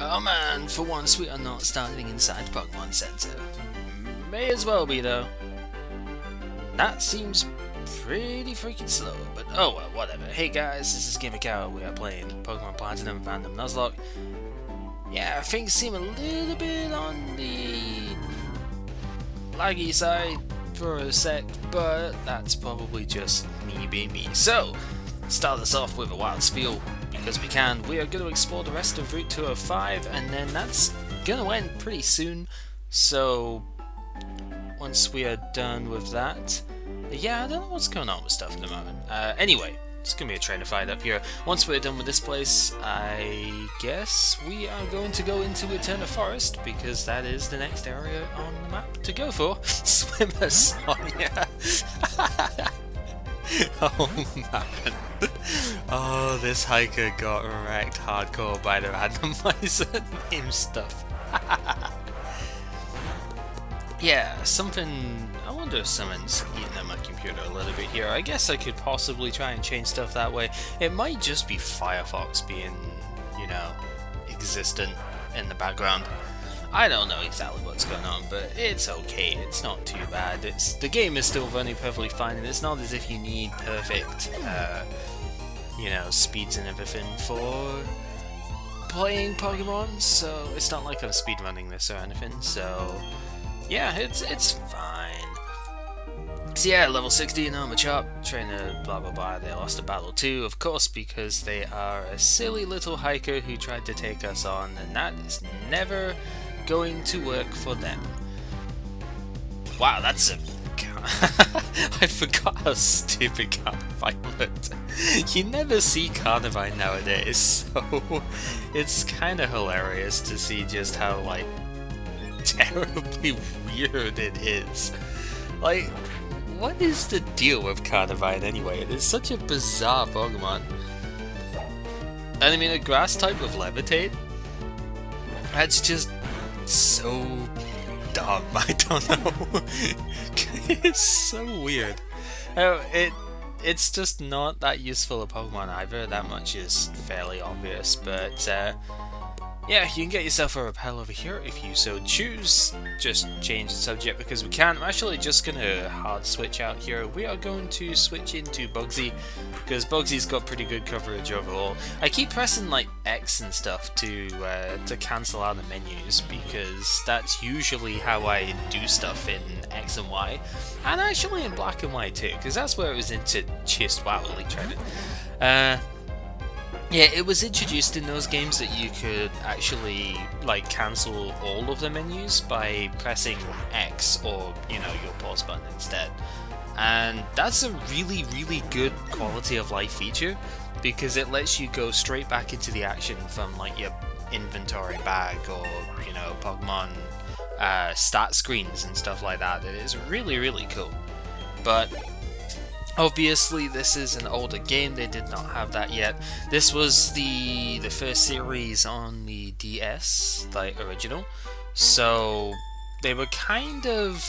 Oh man, for once we are not starting inside the Pokemon Center. May as well be though. That seems pretty freaking slow, but oh well, whatever. Hey guys, this is Gimmick. We are playing Pokemon Platinum Random Nuzlocke. Yeah, things seem a little bit on the laggy side for a sec, but that's probably just me being me. So, start us off with a wild spiel, because we can. We are going to explore the rest of Route 205, and then that's going to end pretty soon. So, once we are done with that, yeah, I don't know what's going on with stuff at the moment. Anyway, it's going to be a trainer fight up here. Once we're done with this place, I guess we are going to go into Eterna Forest, because that is the next area on the map to go for. Swimmer Sonia. Oh man. Oh, this hiker got wrecked hardcore by the randomizer name stuff. Yeah, something... I wonder if someone's eating at my computer a little bit here. I guess I could possibly try and change stuff that way. It might just be Firefox being, you know, existent in the background. I don't know exactly what's going on, but it's okay. It's not too bad. The game is still running perfectly fine, and it's not as if you need perfect, you know, speeds and everything for playing Pokemon. So it's not like I'm speedrunning this or anything. So yeah, it's fine. So yeah, level 16 on the chop, trainer blah blah blah, they lost a battle too, of course, because they are a silly little hiker who tried to take us on, and that is never going to work for them. Wow, that's a... I forgot how stupid Carnivine looked. You never see Carnivine nowadays, so it's kind of hilarious to see just how, like, terribly weird it is. Like, what is the deal with Carnivine anyway? It is such a bizarre Pokemon. And I mean, a grass type with Levitate? That's just so dumb. I don't know. It's so weird. It's just not that useful a Pokemon either. That much is fairly obvious, but yeah, you can get yourself a repel over here if you so choose. Just change the subject because we can. I'm actually just going to hard switch out here. We are going to switch into Bugsy because Bugsy's got pretty good coverage overall. I keep pressing like X and stuff to cancel out the menus because that's usually how I do stuff in X and Y, and actually in Black and White too, because that's where it was into just wow, Elite Trainer. Yeah, it was introduced in those games that you could actually like cancel all of the menus by pressing X or, you know, your pause button instead. And that's a really, really good quality of life feature because it lets you go straight back into the action from like your inventory bag or, you know, Pokemon stat screens and stuff like that. It is really, really cool. But obviously, this is an older game, they did not have that yet. This was the first series on the DS, like original, so they were kind of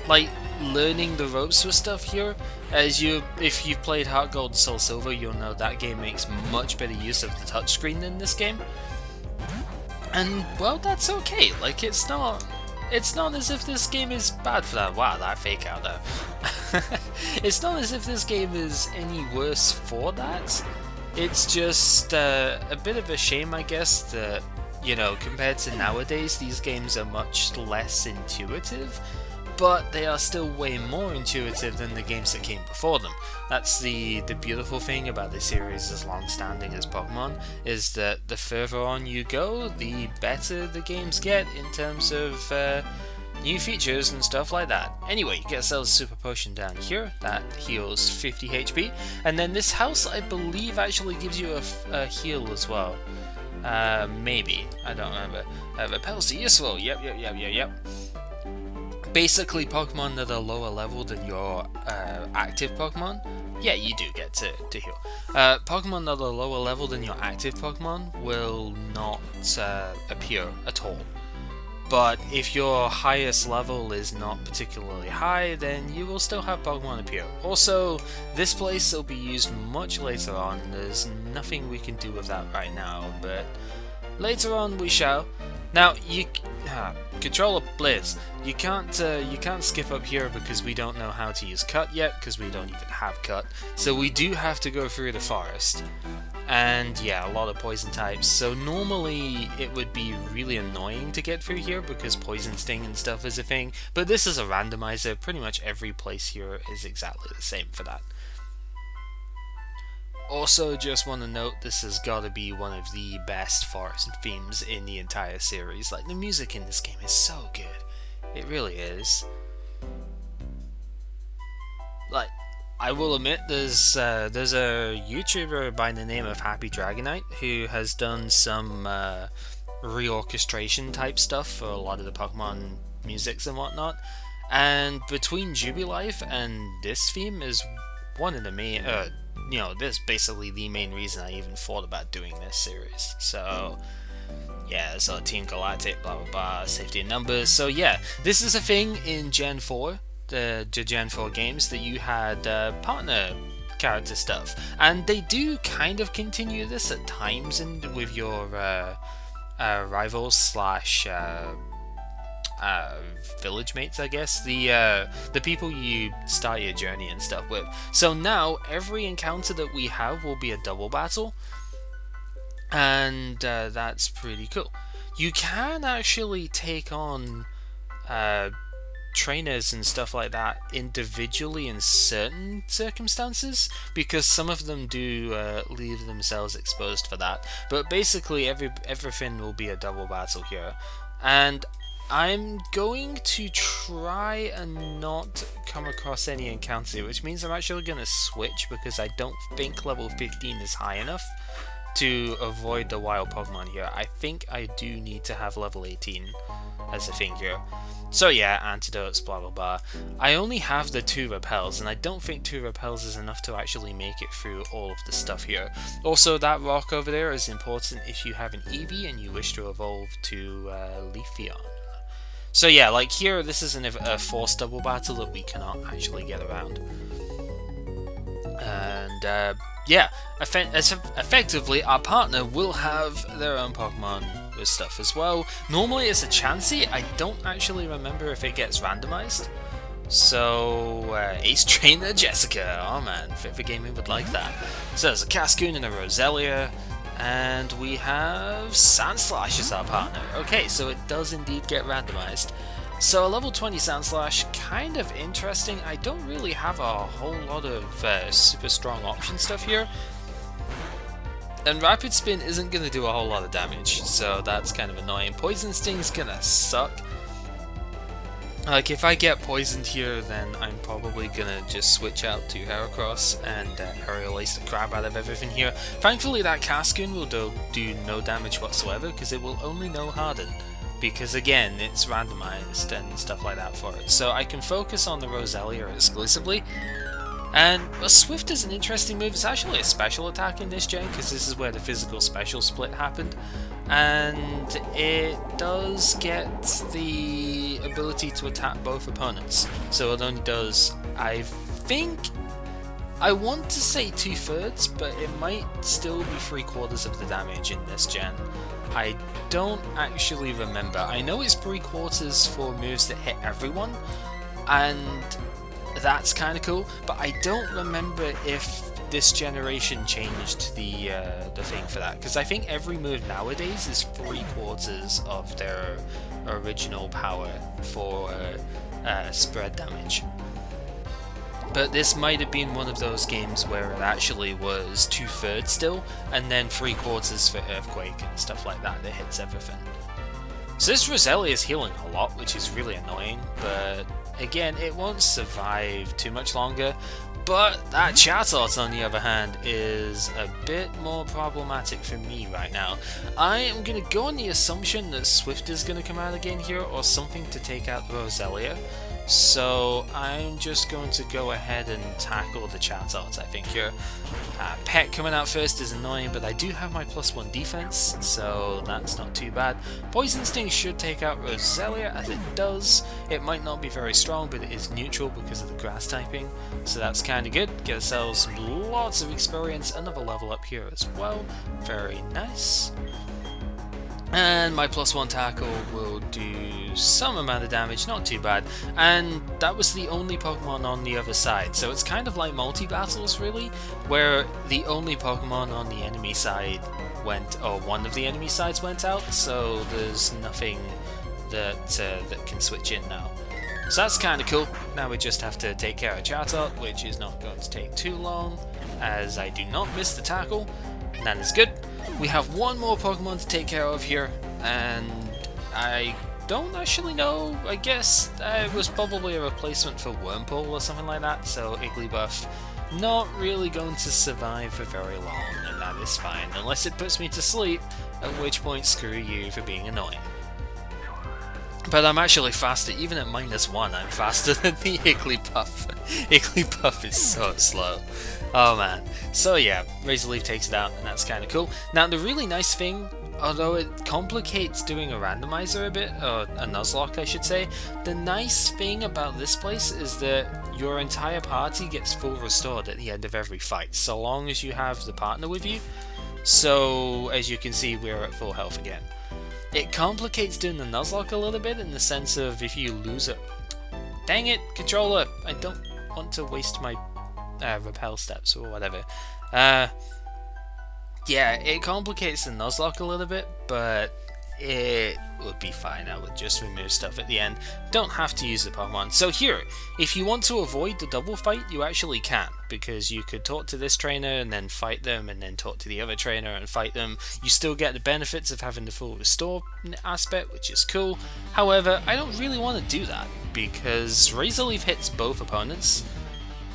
like learning the ropes with stuff here. If you've played Heart Gold and Soul Silver, you'll know that game makes much better use of the touchscreen than this game. And well, that's okay, like it's not as if this game is bad for that. Wow, that fake out there. It's not as if this game is any worse for that. It's just a bit of a shame, I guess, that, you know, compared to nowadays, these games are much less intuitive, but they are still way more intuitive than the games that came before them. That's the beautiful thing about this series as long-standing as Pokemon, is that the further on you go, the better the games get in terms of new features and stuff like that. Anyway, you get yourselves a super potion down here that heals 50 HP, and then this house, I believe, actually gives you a heal as well. Maybe, I don't remember. Repels are useful. Yep. Basically, Pokemon that are lower level than your active Pokemon, yeah, you do get to heal. Pokemon that are lower level than your active Pokemon will not appear at all. But if your highest level is not particularly high, then you will still have Pokemon appear. Also, this place will be used much later on. There's nothing we can do with that right now, but Later on we shall. Now, controller Blizz, you can't skip up here because we don't know how to use cut yet, because we don't even have cut. So we do have to go through the forest. And yeah, a lot of poison types, so normally it would be really annoying to get through here because poison sting and stuff is a thing, but this is a randomizer. Pretty much every place here is exactly the same for that. Also, just want to note, this has got to be one of the best forest themes in the entire series. Like, the music in this game is so good. It really is. Like, I will admit, there's a YouTuber by the name of Happy Dragonite who has done some reorchestration type stuff for a lot of the Pokemon musics and whatnot. And between Jubilife and this theme is one of the main, this is basically the main reason I even thought about doing this series. So yeah, so Team Galactic, blah blah blah, safety in numbers. So yeah, this is a thing in Gen 4. The Gen 4 games that you had partner character stuff, and they do kind of continue this at times with your rivals slash village mates, I guess, the people you start your journey and stuff with. So now every encounter that we have will be a double battle, and that's pretty cool. You can actually take on trainers and stuff like that individually in certain circumstances, because some of them do leave themselves exposed for that, but basically everything will be a double battle here. And I'm going to try and not come across any encounters, which means I'm actually going to switch, because I don't think level 15 is high enough to avoid the wild Pokemon here. I think I do need to have level 18 as a thing here. So yeah, antidotes, blah blah blah. I only have the 2 repels, and I don't think 2 repels is enough to actually make it through all of the stuff here. Also, that rock over there is important if you have an Eevee and you wish to evolve to Leafeon. So yeah, like here, this isn't a forced double battle that we cannot actually get around. And yeah, effectively our partner will have their own Pokemon with stuff as well. Normally it's a Chansey. I don't actually remember if it gets randomized. So Ace Trainer Jessica, oh man, Fit for Gaming would like that. So there's a Cascoon and a Roselia, and we have Sandslash as our partner. Okay, so it does indeed get randomized. So a level 20 Sandslash, kind of interesting. I don't really have a whole lot of super strong option stuff here. And Rapid Spin isn't going to do a whole lot of damage, so that's kind of annoying. Poison Sting's gonna suck. Like, if I get poisoned here, then I'm probably gonna just switch out to Heracross and Aerial Ace the crap out of everything here. Thankfully that Cascoon will do no damage whatsoever, because it will only know Harden. Because again, it's randomized and stuff like that for it. So I can focus on the Roselia exclusively. And Swift is an interesting move. It's actually a special attack in this gen, because this is where the physical special split happened. And it does get the ability to attack both opponents. So it only does, I think, I want to say 2/3, but it might still be 3/4 of the damage in this gen. I don't actually remember. I know it's 3/4 for moves that hit everyone, and that's kind of cool, but I don't remember if this generation changed the thing for that, because I think every move nowadays is 3/4 of their original power for spread damage. But this might have been one of those games where it actually was 2/3 still, and then 3/4 for Earthquake and stuff like that that hits everything. So this Roselia is healing a lot, which is really annoying, but again, it won't survive too much longer. But that Chatot, on the other hand, is a bit more problematic for me right now. I am going to go on the assumption that Swift is going to come out again here, or something to take out Roselia. So I'm just going to go ahead and tackle the Chatot, I think, here. Pet coming out first is annoying, but I do have my +1 defense, so that's not too bad. Poison Sting should take out Roselia, as it does. It might not be very strong, but it is neutral because of the grass typing, so that's kind of good. Get ourselves lots of experience, another level up here as well. Very nice. And my +1 tackle will do some amount of damage, not too bad. And that was the only Pokemon on the other side. So it's kind of like multi-battles really, where the only Pokemon on the enemy side went, or one of the enemy sides went out, so there's nothing that can switch in now. So that's kind of cool. Now we just have to take care of Chatot, which is not going to take too long, as I do not miss the tackle, and that is good. We have one more Pokemon to take care of here, and I don't actually know. I guess it was probably a replacement for Wurmple or something like that, so Igglybuff not really going to survive for very long, and that is fine, unless it puts me to sleep, at which point screw you for being annoying. But I'm actually faster, even at -1, I'm faster than the Igglybuff. Igglybuff is so slow. Oh man. So yeah, Razor Leaf takes it out, and that's kind of cool. Now the really nice thing, although it complicates doing a randomizer a bit, or a Nuzlocke I should say, the nice thing about this place is that your entire party gets full restored at the end of every fight, so long as you have the partner with you. So as you can see, we're at full health again. It complicates doing the Nuzlocke a little bit in the sense of if you lose it... Dang it, controller! I don't want to waste my repel steps or whatever. Yeah, it complicates the Nuzlocke a little bit, but it would be fine. I would just remove stuff at the end. Don't have to use the Pokemon. So here, if you want to avoid the double fight, you actually can, because you could talk to this trainer and then fight them, and then talk to the other trainer and fight them. You still get the benefits of having the full restore aspect, which is cool. However, I don't really want to do that, because Razor Leaf hits both opponents,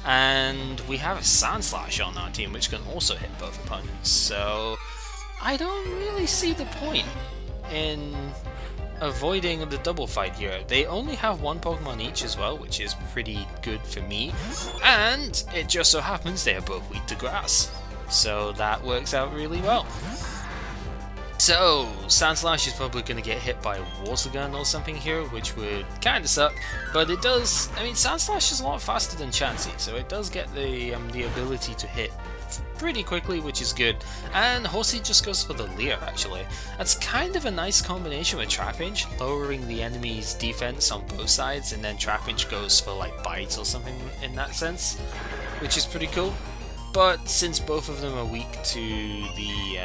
and we have a Sandslash on our team, which can also hit both opponents, so I don't really see the point in avoiding the double fight here. They only have one Pokemon each as well, which is pretty good for me, and it just so happens they are both weak to grass, so that works out really well. So, Sandslash is probably going to get hit by a Water Gun or something here, which would kind of suck, but it does... I mean, Sandslash is a lot faster than Chansey, so it does get the ability to hit pretty quickly, which is good. And Horsey just goes for the Leer, actually. That's kind of a nice combination with Trapinch, lowering the enemy's defense on both sides, and then Trapinch goes for like Bite or something in that sense, which is pretty cool. But since both of them are weak to the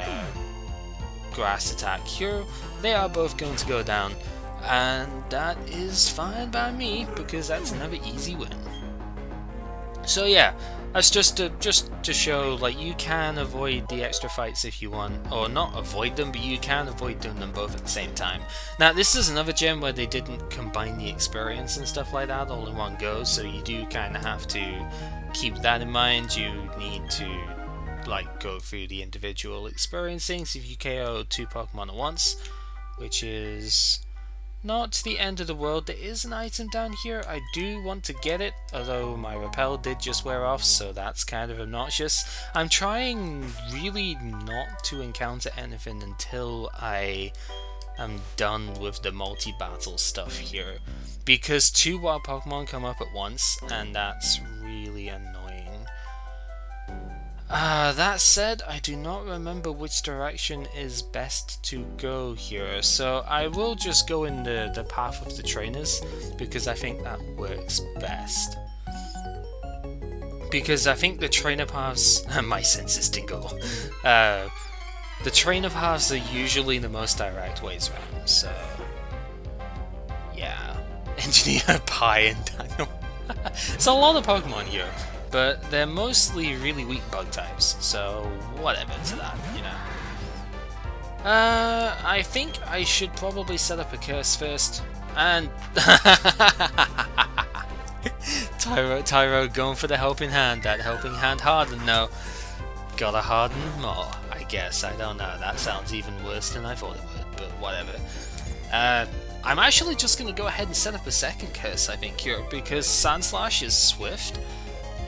grass attack here, they are both going to go down, and that is fine by me, because that's another easy win. So yeah, that's just to show, like, you can avoid the extra fights if you want, or not avoid them, but you can avoid doing them both at the same time. Now this is another gym where they didn't combine the experience and stuff like that all in one go, so you do kind of have to keep that in mind. You need to like go through the individual experiencings if you KO 2 Pokemon at once, which is not the end of the world. There is an item down here. I do want to get it, although my repel did just wear off, so that's kind of obnoxious. I'm trying really not to encounter anything until I am done with the multi-battle stuff here, because 2 wild Pokemon come up at once, and that's really annoying. That said, I do not remember which direction is best to go here, so I will just go in the path of the trainers, because I think that works best. Because I think the trainer paths... my senses tingle. The trainer paths are usually the most direct ways around, so... yeah. Engineer, Pie, and Daniel. It's a lot of Pokemon here, but they're mostly really weak bug types, so whatever to that, you know. I think I should probably set up a curse first, and... Tyro going for the helping hand. That helping hand hardened, no. Gotta harden more, I guess. I don't know, that sounds even worse than I thought it would, but whatever. I'm actually just gonna go ahead and set up a second curse, I think, here, because Sandslash is swift,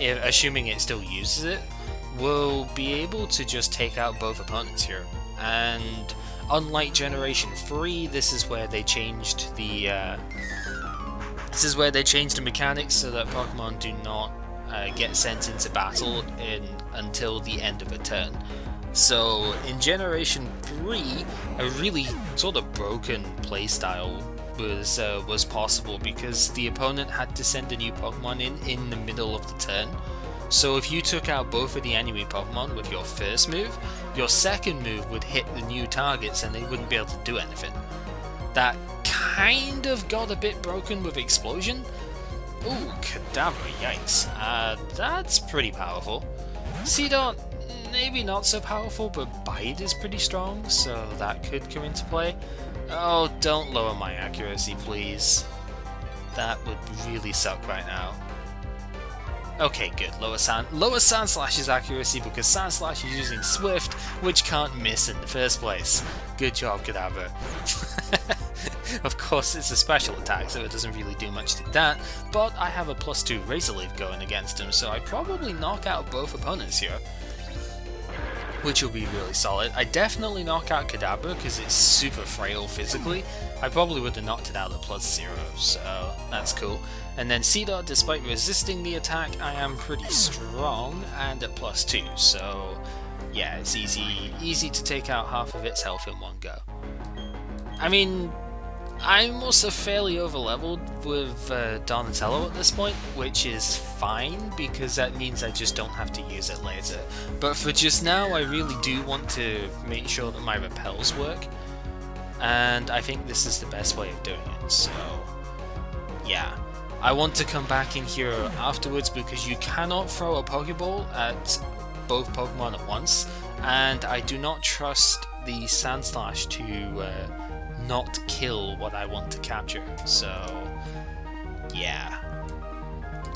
assuming it still uses it, will be able to just take out both opponents here. And unlike Generation 3, this is where they changed the mechanics so that Pokemon do not get sent into battle until the end of a turn. So in Generation 3, a really sort of broken playstyle was possible because the opponent had to send a new Pokemon in the middle of the turn. So if you took out both of the enemy Pokemon with your first move, your second move would hit the new targets and they wouldn't be able to do anything. That kind of got a bit broken with Explosion. Ooh, Kadabra, yikes. That's pretty powerful. Seedot, maybe not so powerful, but Bite is pretty strong, so that could come into play. Oh, don't lower my accuracy, please. That would really suck right now. Okay, good. Lower Sandslash's accuracy because Sandslash is using Swift, which can't miss in the first place. Good job, Kadabra. Of course, it's a special attack, so it doesn't really do much to that, but I have a +2 Razor Leaf going against him, so I probably knock out both opponents here, which will be really solid. I definitely knock out Kadabra because it's super frail physically. I probably would have knocked it out at +0, so that's cool. And then Seedot, despite resisting the attack, I am pretty strong and at +2, so yeah, it's easy to take out half of its health in one go. I mean, I'm also fairly overleveled with Donatello at this point, which is fine because that means I just don't have to use it later. But for just now, I really do want to make sure that my repels work, and I think this is the best way of doing it, so yeah. I want to come back in here afterwards because you cannot throw a Pokeball at both Pokemon at once, and I do not trust the Sandslash to not kill what I want to capture, so yeah.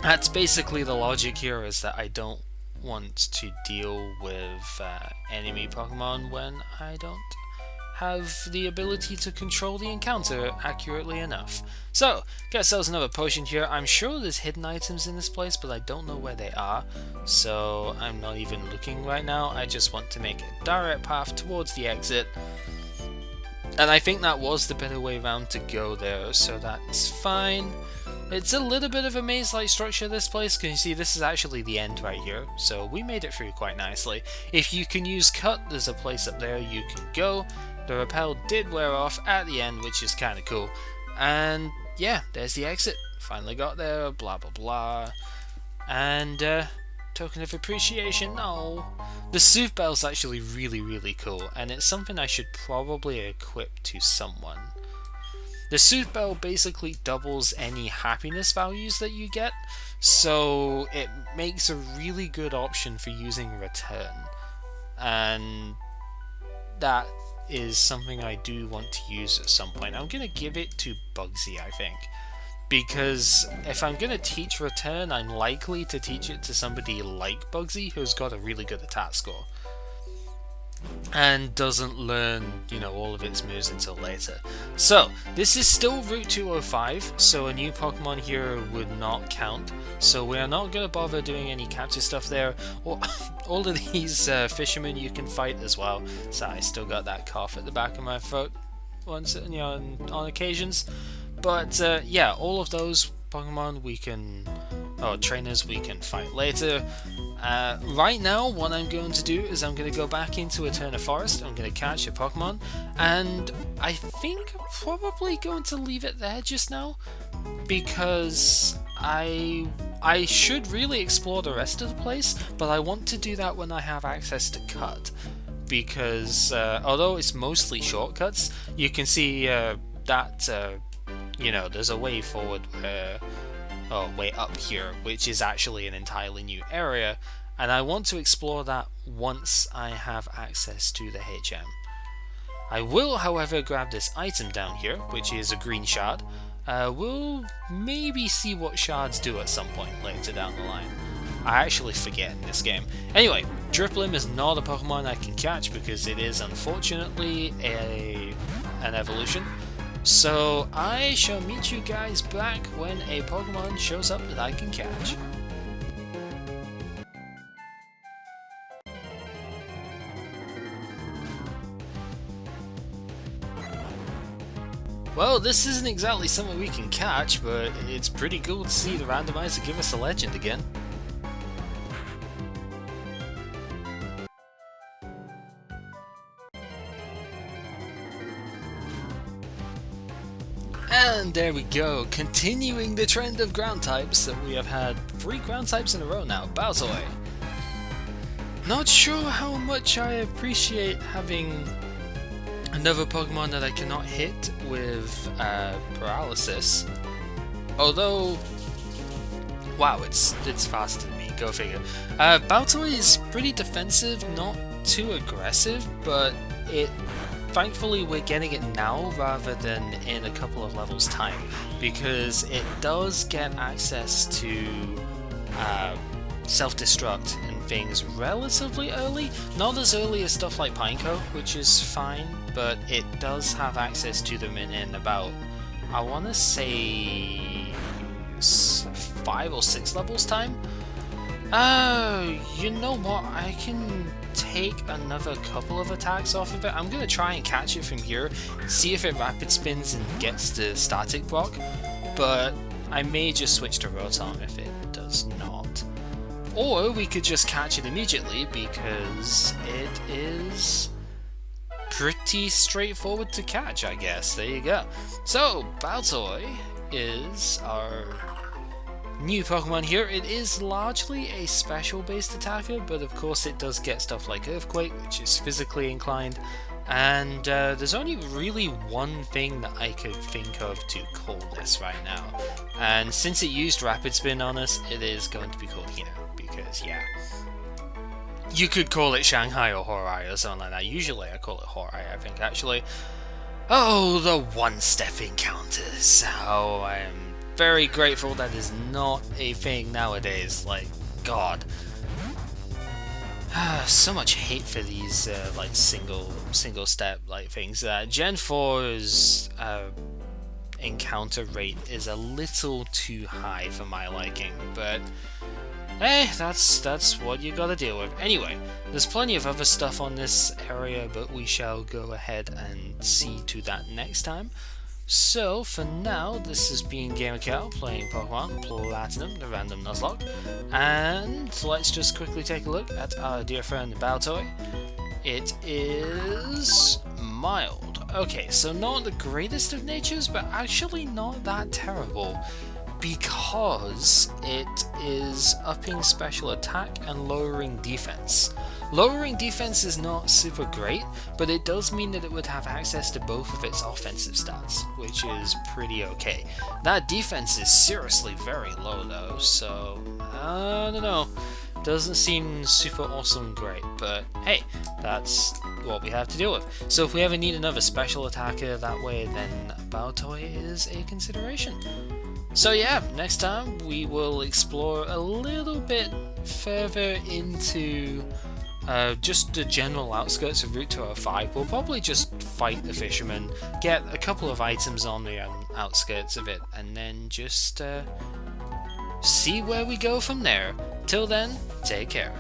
That's basically the logic here, is that I don't want to deal with enemy Pokemon when I don't have the ability to control the encounter accurately enough. So, get ourselves another potion here. I'm sure there's hidden items in this place, but I don't know where they are, so I'm not even looking right now. I just want to make a direct path towards the exit. And I think that was the better way around to go there, so that's fine. It's a little bit of a maze-like structure, this place, because you see this is actually the end right here, so we made it through quite nicely. If you can use Cut, there's a place up there you can go. The repel did wear off at the end, which is kind of cool. And yeah, there's the exit. Finally got there, blah blah blah. And token of appreciation, no. The Sooth Bell's actually really cool, and it's something I should probably equip to someone. The Sooth Bell basically doubles any happiness values that you get, so it makes a really good option for using Return. And that is something I do want to use at some point. I'm going to give it to Bugsy, I think. Because if I'm going to teach Return, I'm likely to teach it to somebody like Bugsy, who's got a really good attack score. And doesn't learn, you know, all of its moves until later. So, this is still Route 205, so a new Pokemon here would not count. So we are not going to bother doing any capture stuff there. All of these fishermen you can fight as well. So I still got that cough at the back of my throat once, you know, on occasions. But yeah, all of those Pokemon we can, or trainers we can fight later. Right now, what I'm going to do is I'm going to go back into Eterna Forest. I'm going to catch a Pokemon, and I think I'm probably going to leave it there just now, because I should really explore the rest of the place, but I want to do that when I have access to Cut, because although it's mostly shortcuts, you can see that you know, there's a way forward way up here, which is actually an entirely new area, and I want to explore that once I have access to the HM. I will, however, grab this item down here, which is a green shard. We'll maybe see what shards do at some point later down the line. I actually forget in this game. Anyway, Driplim is not a Pokemon I can catch because it is unfortunately an evolution. So I shall meet you guys back when a Pokemon shows up that I can catch. Well, this isn't exactly something we can catch, but it's pretty cool to see the randomizer give us a legend again. And there we go, continuing the trend of ground types that we have had 3 ground types in a row now. Baltoy. Not sure how much I appreciate having another Pokemon that I cannot hit with paralysis. Although, wow, it's faster than me, go figure. Baltoy is pretty defensive, not too aggressive, but thankfully we're getting it now rather than in a couple of levels time, because it does get access to self-destruct and things relatively early. Not as early as stuff like Pineco, which is fine, but it does have access to them in about, I want to say, 5 or 6 levels time. You know what, I can take another couple of attacks off of it. I'm gonna try and catch it from here, see if it rapid spins and gets the static block, but I may just switch to Rotom if it does not. Or we could just catch it immediately because it is pretty straightforward to catch, I guess. There you go. So, Baltoy is our new Pokemon here. It is largely a special based attacker, but of course it does get stuff like Earthquake, which is physically inclined, and there's only really one thing that I could think of to call this right now, and since it used Rapid Spin on us, it is going to be called Hino, because yeah, you could call it Shanghai or Horai or something like that. Usually I call it Horai, I think, actually. Oh, the one-step encounters. Oh, I am very grateful that is not a thing nowadays. Like, God. So much hate for these like single step like things. Gen 4's encounter rate is a little too high for my liking, but hey, that's what you gotta deal with. Anyway, there's plenty of other stuff on this area, but we shall go ahead and see to that next time. So, for now, this has been GamerCow playing Pokemon Platinum, the random Nuzlocke, and let's just quickly take a look at our dear friend Baltoy. It is mild. Okay, so not the greatest of natures, but actually not that terrible, because it is upping special attack and lowering defense. Lowering defense is not super great, but it does mean that it would have access to both of its offensive stats, which is pretty okay. That defense is seriously very low though, so I don't know. Doesn't seem super awesome great, but hey, that's what we have to deal with. So if we ever need another special attacker that way, then Baltoy is a consideration. So yeah, next time we will explore a little bit further into just the general outskirts of Route 205. We'll probably just fight the fisherman, get a couple of items on the outskirts of it, and then just see where we go from there. Till then, take care.